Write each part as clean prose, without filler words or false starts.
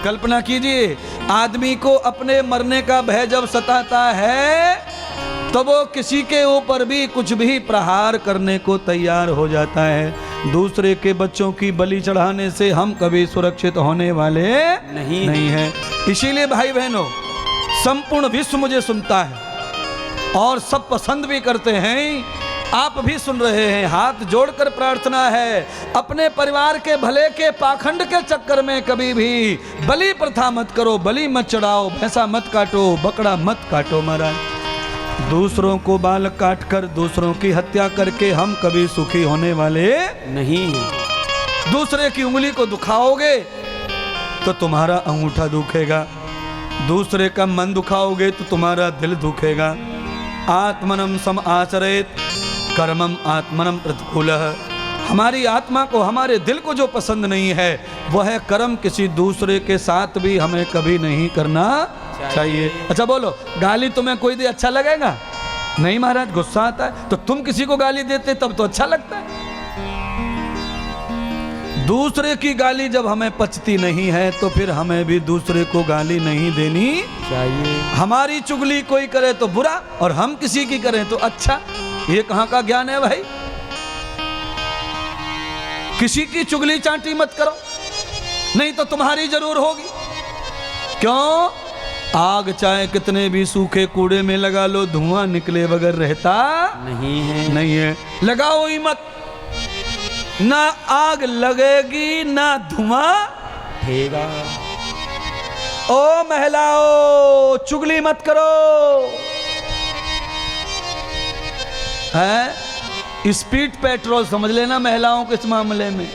कल्पना कीजिए, आदमी को अपने मरने का भय जब सताता है तो वो किसी के ऊपर भी कुछ भी प्रहार करने को तैयार हो जाता है। दूसरे के बच्चों की बलि चढ़ाने से हम कभी सुरक्षित होने वाले नहीं है। इसीलिए भाई बहनों, संपूर्ण विश्व मुझे सुनता है और सब पसंद भी करते हैं, आप भी सुन रहे हैं। हाथ जोड़कर प्रार्थना है, अपने परिवार के भले के पाखंड के चक्कर में कभी भी बलि प्रथा मत करो, बलि मत चढ़ाओ, भैंसा मत काटो, बकरा मत काटो। महाराज, दूसरों को बाल काट कर, दूसरों की हत्या करके हम कभी सुखी होने वाले नहीं हैं। दूसरे की उंगली को दुखाओगे तो तुम्हारा अंगूठा दुखेगा, दूसरे का मन दुखाओगे तो तुम्हारा दिल दुखेगा। आत्मनम सम आचरेत कर्मम आत्मनम प्रतिकूलः। हमारी आत्मा को, हमारे दिल को जो पसंद नहीं है वह कर्म किसी दूसरे के साथ भी हमें कभी नहीं करना चाहिए। अच्छा बोलो, गाली तुम्हें कोई दे अच्छा लगेगा? नहीं महाराज, गुस्सा आता है। तो तुम किसी को गाली देते तब तो अच्छा लगता है। दूसरे की गाली जब हमें पचती नहीं है तो फिर हमें भी दूसरे को गाली नहीं देनी चाहिए। हमारी चुगली कोई करे तो बुरा और हम किसी की करें तो अच्छा। ये कहाँ का ज्ञान है भाई? किसी की चुगली चांटी मत करो, नहीं तो तुम्हारी जरूर होगी। क्यों? आग चाहे कितने भी सूखे कूड़े में लगा लो, धुआं निकले बगैर रहता नहीं है। लगाओ ही मत, ना आग लगेगी ना धुआं उठेगा। ओ महिलाओं, चुगली मत करो। है स्पीड पेट्रोल समझ लेना महिलाओं के इस मामले में।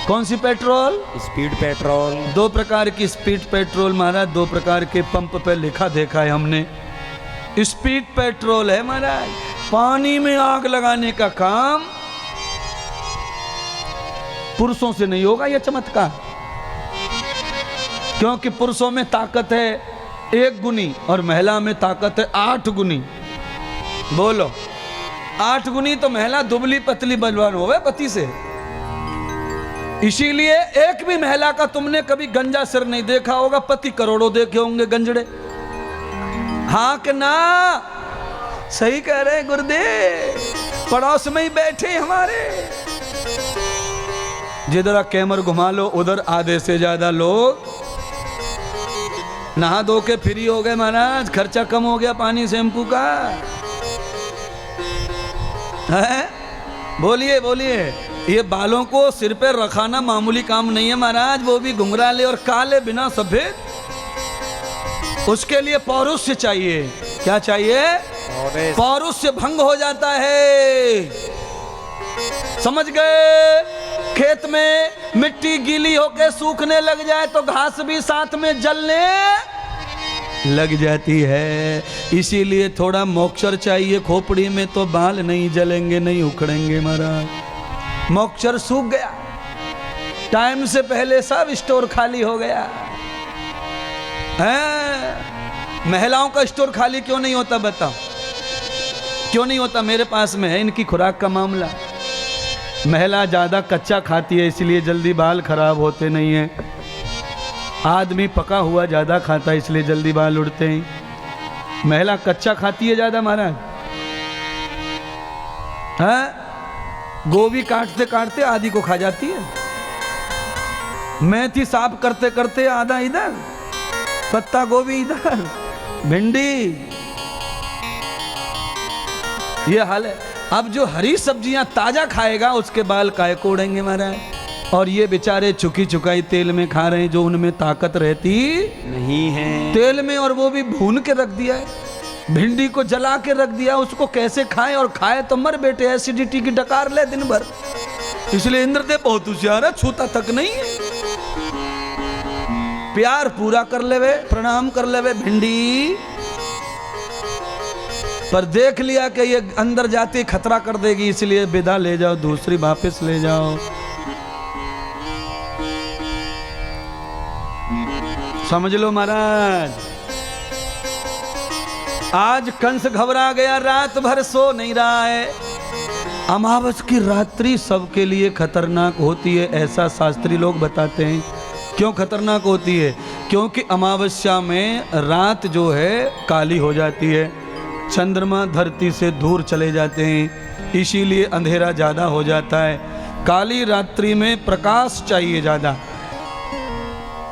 कौन सी पेट्रोल? Speed petrol. दो प्रकार की स्पीड पेट्रोल महाराज, दो प्रकार के पंप पे लिखा देखा है हमने। स्पीड पेट्रोल है महाराज, पानी में आग लगाने का काम पुरुषों से नहीं होगा यह चमत्कार, क्योंकि पुरुषों में ताकत है 1 गुनी और महिला में ताकत है 8 गुनी। बोलो, 8 गुनी तो महिला दुबली पतली बलवान होवे पति से। इसीलिए एक भी महिला का तुमने कभी गंजा सिर नहीं देखा होगा, पति करोड़ों देखे होंगे गंजड़े। हाँ कि ना? सही कह रहे गुरुदेव, पड़ोस में ही बैठे हमारे। जिधर कैमर घुमा लो उधर आधे से ज्यादा लोग नहा धो के फ्री हो गए महाराज, खर्चा कम हो गया पानी शैम्पू का। है? बोलिए बोलिए, ये बालों को सिर पे रखाना मामूली काम नहीं है महाराज, वो भी घुंघराले और काले बिना सफेद। उसके लिए पौरुष चाहिए। क्या चाहिए? पौरुष से भंग हो जाता है। समझ गए? खेत में मिट्टी गीली होके सूखने लग जाए तो घास भी साथ में जलने लग जाती है। इसीलिए थोड़ा मॉइस्चर चाहिए खोपड़ी में, तो बाल नहीं जलेंगे, नहीं उखड़ेंगे महाराज। मॉइस्चर सूख गया, टाइम से पहले सब स्टोर खाली हो गया है। महिलाओं का स्टोर खाली क्यों नहीं होता बताओ? क्यों नहीं होता? मेरे पास में है इनकी खुराक का मामला। महिला ज्यादा कच्चा खाती है इसलिए जल्दी बाल खराब होते नहीं है। आदमी पका हुआ ज्यादा खाता है इसलिए जल्दी बाल उड़ते हैं। महिला कच्चा खाती है ज्यादा महाराज। है? गोभी काटते काटते आधी को खा जाती है, मेथी साफ करते करते आधा इधर, पत्ता गोभी इधर, भिंडी, ये हाल है। अब जो हरी सब्जियां ताजा खाएगा उसके बाल काहे को उड़ेंगे महाराज? और ये बेचारे चुकी चुकाई तेल में खा रहे हैं जो उनमें ताकत रहती नहीं है। तेल में, और वो भी भून के रख दिया है। भिंडी को जला के रख दिया, उसको कैसे खाएं? और खाए तो मर बेटे, एसिडिटी की डकार ले दिन भर। इसलिए इंद्रदेव बहुत होशियार है, छूता तक नहीं है। प्यार पूरा कर लेवे, प्रणाम कर लेवे भिंडी, पर देख लिया कि ये अंदर जाती खतरा कर देगी, इसलिए विदा ले जाओ, दूसरी वापस ले जाओ। समझ लो महाराज, आज कंस घबरा गया, रात भर सो नहीं रहा है। अमावस की रात्रि सबके लिए खतरनाक होती है, ऐसा शास्त्री लोग बताते हैं। क्यों खतरनाक होती है? क्योंकि अमावस्या में रात जो है काली हो जाती है, चंद्रमा धरती से दूर चले जाते हैं, इसीलिए अंधेरा ज़्यादा हो जाता है। काली रात्रि में प्रकाश चाहिए ज़्यादा।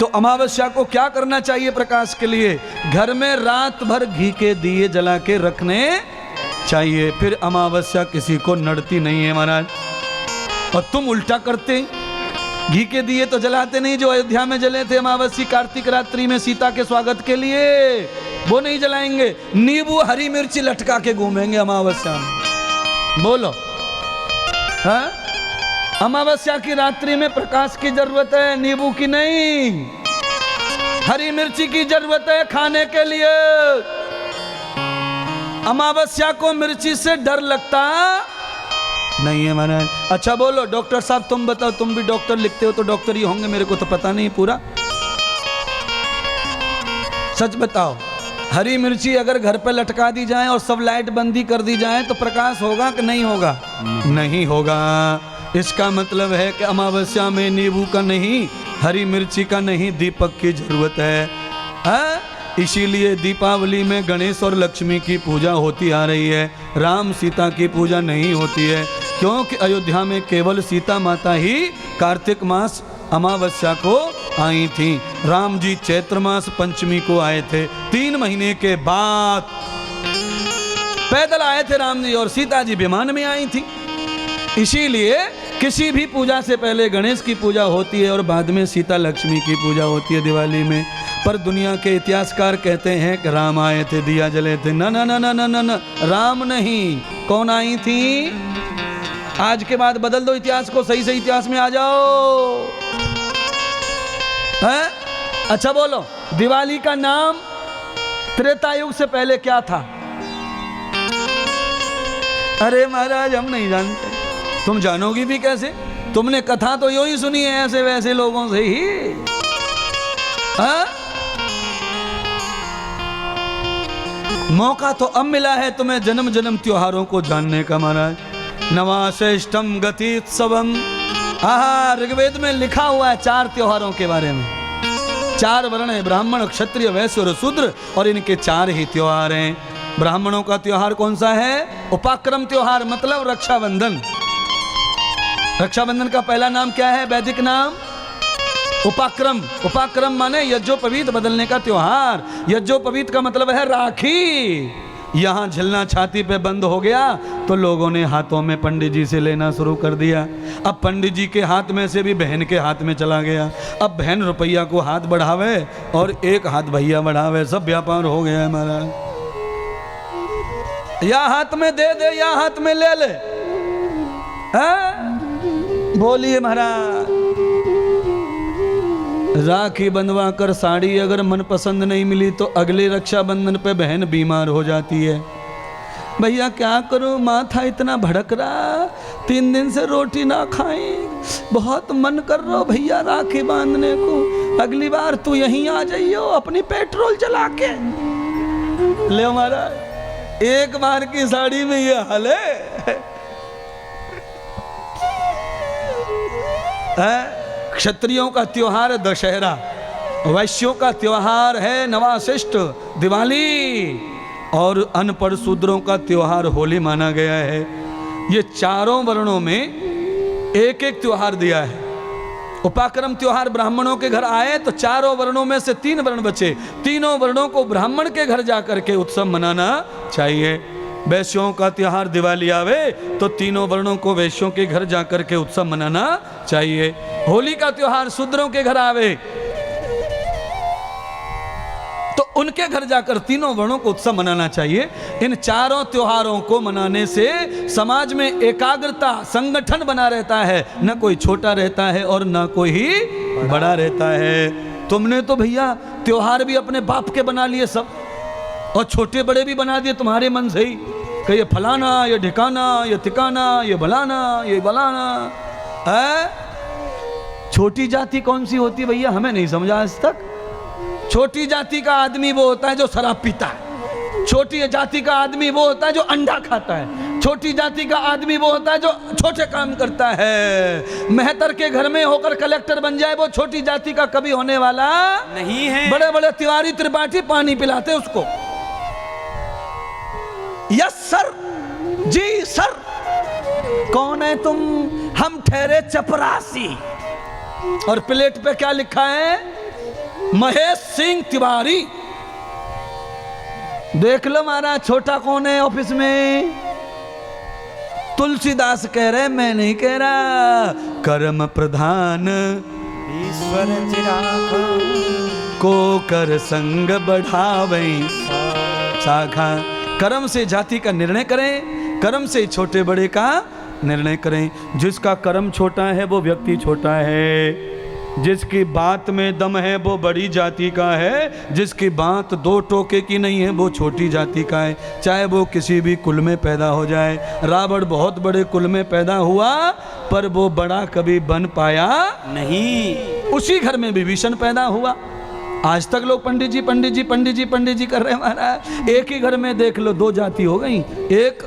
तो अमावस्या को क्या करना चाहिए प्रकाश के लिए? घर में रात भर घी के दिए जला के रखने चाहिए, फिर अमावस्या किसी को नड़ती नहीं है महाराज। और तुम उल्टा करते, घी के दिए तो जलाते नहीं, जो अयोध्या में जले थे अमावस्या कार्तिक रात्रि में सीता के स्वागत के लिए, वो नहीं जलाएंगे। नींबू हरी मिर्ची लटका के घूमेंगे अमावस्या में। बोलो हाँ? अमावस्या की रात्रि में प्रकाश की जरूरत है, नींबू की नहीं। हरी मिर्ची की जरूरत है खाने के लिए। अमावस्या को मिर्ची से डर लगता नहीं है महाराज। अच्छा बोलो डॉक्टर साहब, तुम बताओ, तुम भी डॉक्टर लिखते हो तो डॉक्टर ही होंगे, मेरे को तो पता नहीं पूरा। सच बताओ, हरी मिर्ची अगर घर पे लटका दी जाए और सब लाइट बंदी कर दी जाए तो प्रकाश होगा कि नहीं होगा? नहीं होगा। इसका मतलब है कि अमावस्या में नींबू का नहीं, हरी मिर्ची का नहीं, दीपक की जरूरत है। इसीलिए दीपावली में गणेश और लक्ष्मी की पूजा होती आ रही है, राम सीता की पूजा नहीं होती है, क्योंकि अयोध्या में केवल सीता माता ही कार्तिक मास अमावस्या को आई थी। राम जी चैत्र मास पंचमी को आए थे, 3 महीने के बाद पैदल आए थे राम जी, और सीता जी विमान में आई थी। इसीलिए किसी भी पूजा से पहले गणेश की पूजा होती है और बाद में सीता लक्ष्मी की पूजा होती है दिवाली में। पर दुनिया के इतिहासकार कहते हैं कि राम आए थे, दिया जले थे। ना ना ना ना ना ना ना, राम नहीं, कौन आई थी? आज के बाद बदल दो इतिहास को, सही से इतिहास में आ जाओ। है? अच्छा बोलो, दिवाली का नाम त्रेता युग से पहले क्या था? अरे महाराज हम नहीं जानते। तुम जानोगी भी कैसे? तुमने कथा तो यूं ही सुनी है ऐसे वैसे लोगों से ही। मौका तो अब मिला है तुम्हें जन्म जन्म त्योहारों को जानने का महाराज। नवाश्रेष्ठम गतित्सवम, ऋग्वेद में लिखा हुआ है 4 त्योहारों के बारे में। 4 वर्ण है, ब्राह्मण क्षत्रिय वैश्य और शूद्र, और इनके 4 ही त्योहार हैं। ब्राह्मणों का त्योहार कौन सा है? उपाक्रम त्योहार, मतलब रक्षाबंधन। रक्षाबंधन का पहला नाम क्या है? वैदिक नाम उपाक्रम। उपाक्रम माने यज्ञोपवीत बदलने का त्योहार। यज्ञोपवीत का मतलब है राखी। यहाँ झिलना छाती पे बंद हो गया तो लोगों ने हाथों में पंडित जी से लेना शुरू कर दिया। अब पंडित जी के हाथ में से भी बहन के हाथ में चला गया। अब बहन रुपया को हाथ बढ़ावे और एक हाथ भैया बढ़ावे, सब व्यापार हो गया है महाराज। या हाथ में दे दे या हाथ में ले ले। बोलिए महाराज। राखी बंधवा कर साड़ी अगर मन पसंद नहीं मिली तो अगले रक्षाबंधन पे बहन बीमार हो जाती है। भैया क्या करूं, माथा इतना भड़क रहा, 3 दिन से रोटी ना खाई, बहुत मन कर रहा भैया राखी बांधने को। अगली बार तू यहीं आ जाइयो अपनी पेट्रोल चला के। ले महाराज, एक बार की साड़ी में ये हाल है। क्षत्रियों का त्योहार दशहरा, वैश्यों का त्योहार है नवाश्रेष्ठ दिवाली, और अनपढ़ शूद्रों का त्योहार होली माना गया है। ये 4 वर्णों में एक एक त्योहार दिया है। उपाक्रम त्योहार ब्राह्मणों के घर आए तो 4 वर्णों में से 3 वर्ण बचे। 3 वर्णों को ब्राह्मण के घर जाकर के उत्सव मनाना चाहिए। वैश्यों का त्योहार दिवाली आवे तो 3 वर्णों को वैश्यों के घर जाकर के उत्सव मनाना चाहिए। होली का त्योहार शूद्रों के घर आवे तो उनके घर जाकर 3 वर्णों को उत्सव मनाना चाहिए। इन 4 त्योहारों को मनाने से समाज में एकाग्रता, संगठन बना रहता है, न कोई छोटा रहता है और न कोई बड़ा रहता है। तुमने तो भैया त्योहार भी अपने बाप के बना लिए सब, और छोटे बड़े भी बना दिए तुम्हारे मन से ही, कि ये फलाना, ये ढिकाना, ये तिकाना, ये बलाना, ये बलाना है। छोटी जाति कौन सी होती है भैया, हमें नहीं समझा आज तक। छोटी जाति का आदमी वो होता है जो शराब पीता है। छोटी जाति का आदमी वो होता है जो अंडा खाता है। छोटी जाति का आदमी वो होता है जो छोटे काम करता है। मेहतर के घर में होकर कलेक्टर बन जाए वो छोटी जाति का कभी होने वाला नहीं है। बड़े बड़े तिवारी त्रिपाठी पानी पिलाते उसको। यस सर, जी सर। कौन है तुम? हम ठहरे चपरासी। और प्लेट पे क्या लिखा है? महेश सिंह तिवारी। देख लो महाराज, छोटा कौन है ऑफिस में? तुलसीदास कह रहे, मैं नहीं कह रहा। कर्म प्रधान ईश्वर चिराग को कर संग बढ़ावे शाखा। कर्म से जाति का निर्णय करें, कर्म से छोटे बड़े का निर्णय करें। जिसका कर्म छोटा है वो व्यक्ति छोटा है, जिसकी बात में दम है वो बड़ी जाति का है, जिसकी बात दो टोके की नहीं है वो छोटी जाति का है। चाहे वो किसी भी कुल में पैदा हो जाए। रावण बहुत बड़े कुल में पैदा हुआ पर वो बड़ा कभी बन पाया नहीं। उसी घर में विभीषण पैदा हुआ। आज तक लोग पंडित जी पंडित जी पंडित जी पंडित जी कर रहे हैं महाराज। एक ही घर में देख लो दो जाति हो गई, एक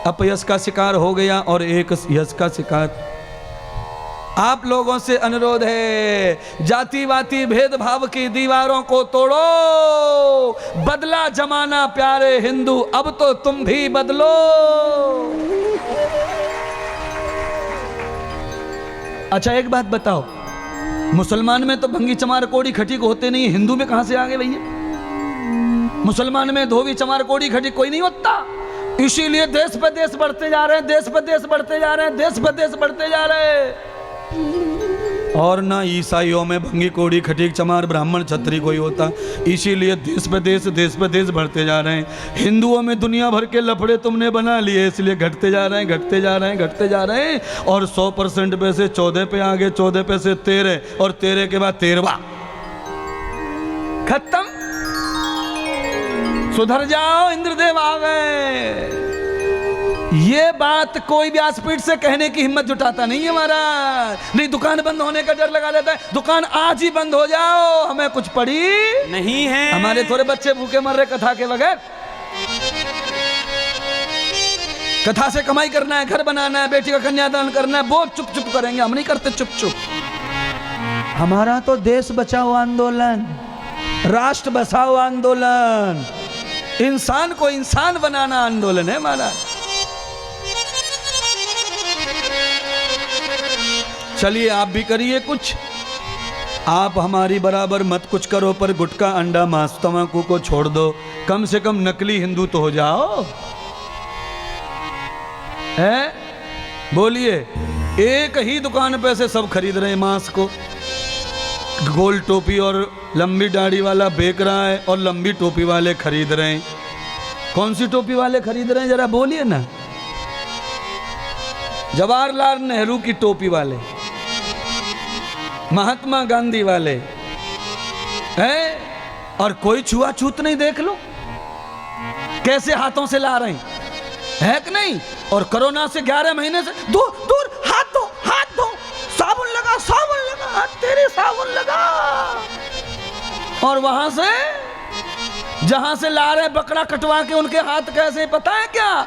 अपयश का शिकार हो गया और एक यश का शिकार। आप लोगों से अनुरोध है, जातिवादी भेदभाव की दीवारों को तोड़ो। बदला जमाना प्यारे हिंदू, अब तो तुम भी बदलो। अच्छा एक बात बताओ, मुसलमान में तो भंगी चमार कोड़ी खटीक होते नहीं, हिंदू में कहां से आ गए भैया? मुसलमान में धोबी चमार कोड़ी खटीक कोई नहीं होता। इसीलिए देश पे देश बढ़ते जा रहे हैं, देश पे देश बढ़ते जा रहे हैं, देश पे देश बढ़ते जा रहे हैं। और ना ईसाइयों में भंगी कोड़ी खटीक चमार ब्राह्मण क्षत्रिय कोई होता। इसीलिए देश पे देश बढ़ते जा रहे हैं। हिंदुओं में दुनिया भर के लफड़े तुमने बना लिए, इसलिए घटते जा रहे हैं, घटते जा रहे हैं, घटते जा रहे हैं। और 100% पे से 14 पे आ गए, 14 पे से 13 और 13 के बाद 13वां खत्म। सुधर जाओ, इंद्रदेव आ गए। ये बात कोई व्यासपीठ से कहने की हिम्मत जुटाता नहीं है महाराज। नहीं, दुकान बंद होने का डर लगा लेता है, दुकान आज ही बंद हो जाओ, हमें कुछ पड़ी नहीं है। हमारे थोड़े बच्चे भूखे मर रहे कथा के बगैर। कथा से कमाई करना है, घर बनाना है, बेटी का कन्यादान करना है, वो चुप चुप करेंगे, हम नहीं करते चुप चुप। हमारा तो देश बचाओ आंदोलन, राष्ट्र बचाओ आंदोलन, इंसान को इंसान बनाना आंदोलन है हमारा। चलिए आप भी करिए कुछ। आप हमारी बराबर मत कुछ करो, पर गुटखा अंडा मांस तंबाकू को छोड़ दो। कम से कम नकली हिंदू तो हो जाओ। है बोलिए, एक ही दुकान पे से सब खरीद रहे हैं मांस को। गोल टोपी और लंबी दाढ़ी वाला बेच रहा है और लंबी टोपी वाले खरीद रहे हैं। कौन सी टोपी वाले खरीद रहे हैं जरा बोलिए ना? जवाहरलाल नेहरू की टोपी वाले, महात्मा गांधी वाले हैं। और कोई छुआछूत नहीं, देख लो कैसे हाथों से ला रहे हैं, है कि नहीं? और कोरोना से 11 महीने से दूर दूर हाथ दो, हाथ दो, साबुन लगा, साबुन लगा, तेरे साबुन लगा। और वहां से जहां से ला रहे बकरा कटवा के उनके हाथ कैसे पता है क्या?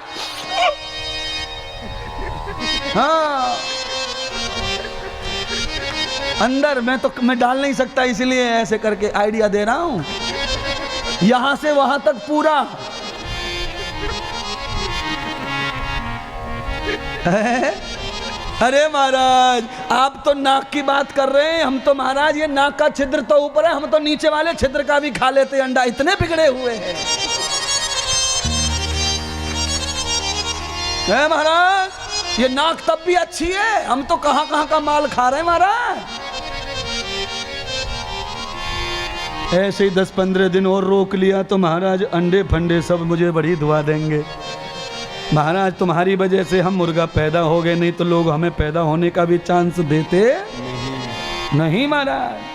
हाँ, अंदर मैं डाल नहीं सकता, इसलिए ऐसे करके आइडिया दे रहा हूं। यहां से वहां तक पूरा अरे महाराज, आप तो नाक की बात कर रहे हैं, हम तो महाराज ये नाक का छिद्र तो ऊपर है, हम तो नीचे वाले छिद्र का भी खा लेते अंडा, इतने बिगड़े हुए हैं। महाराज ये नाक तब भी अच्छी है, हम तो कहां कहां का माल खा रहे हैं महाराज। ऐसे ही 10-15 दिन और रोक लिया तो महाराज अंडे फंडे सब मुझे बड़ी दुआ देंगे। महाराज तुम्हारी वजह से हम मुर्गा पैदा हो गए, नहीं तो लोग हमें पैदा होने का भी चांस देते नहीं महाराज।